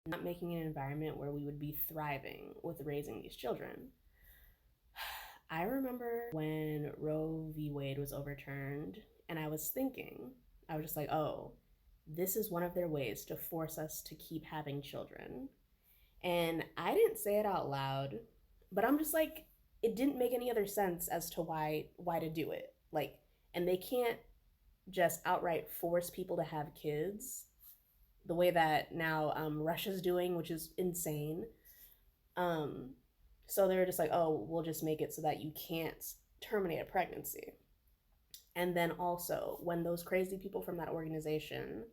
not making an environment where we would be thriving with raising these children. I remember when Roe v. Wade was overturned, and I was thinking, I was just like, oh, this is one of their ways to force us to keep having children. And I didn't say it out loud, but I'm just like, it didn't make any other sense as to why to do it. Like, and they can't just outright force people to have kids the way that now Russia's doing, which is insane. Um, so they were just like, oh, we'll just make it so that you can't terminate a pregnancy. And then also, when those crazy people from that organization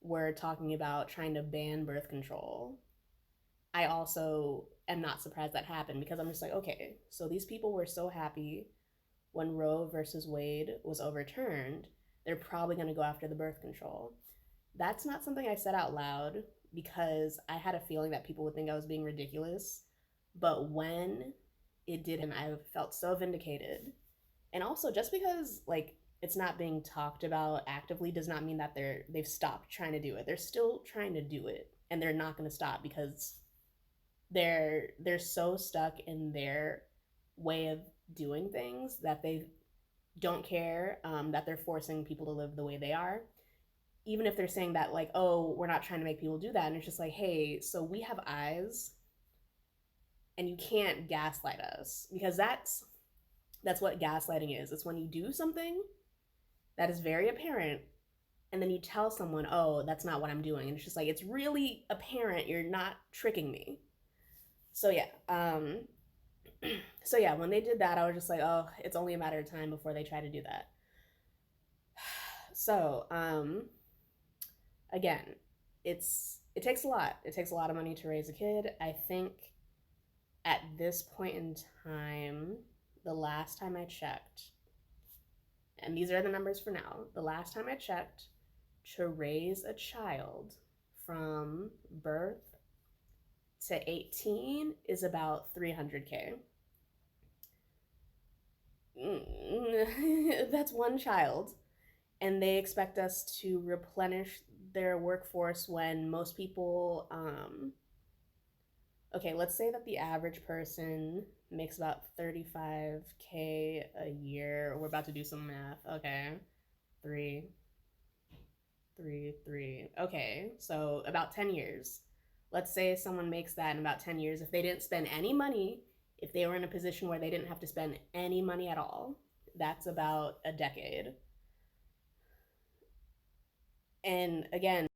were talking about trying to ban birth control, I also am not surprised that happened because I'm just like, okay, so these people were so happy when Roe versus Wade was overturned, they're probably going to go after the birth control. That's not something I said out loud because I had a feeling that people would think I was being ridiculous. But when it did, and I felt so vindicated. And also, just because like it's not being talked about actively does not mean that they've stopped trying to do it. They're still trying to do it, and they're not going to stop because they're so stuck in their way of doing things that they don't care that they're forcing people to live the way they are, even if they're saying that like, oh, we're not trying to make people do that. And it's just like, hey, so we have eyes and you can't gaslight us, because that's what gaslighting is. It's when you do something that is very apparent and then you tell someone, oh, that's not what I'm doing, and it's just like, it's really apparent, you're not tricking me. So yeah, so yeah, when they did that, I was just like, oh, it's only a matter of time before they try to do that. So again, it takes a lot. It takes a lot of money to raise a kid. I think at this point in time, the last time I checked, and these are the numbers for now, the last time I checked, to raise a child from birth to 18 is about 300K. That's one child. And they expect us to replenish their workforce when most people, okay, let's say that the average person makes about 35K a year. We're about to do some math. Okay. Three, three. Okay. So about 10 years. Let's say someone makes that in about 10 years. If they didn't spend any money, if they were in a position where they didn't have to spend any money at all, that's about a decade. And again,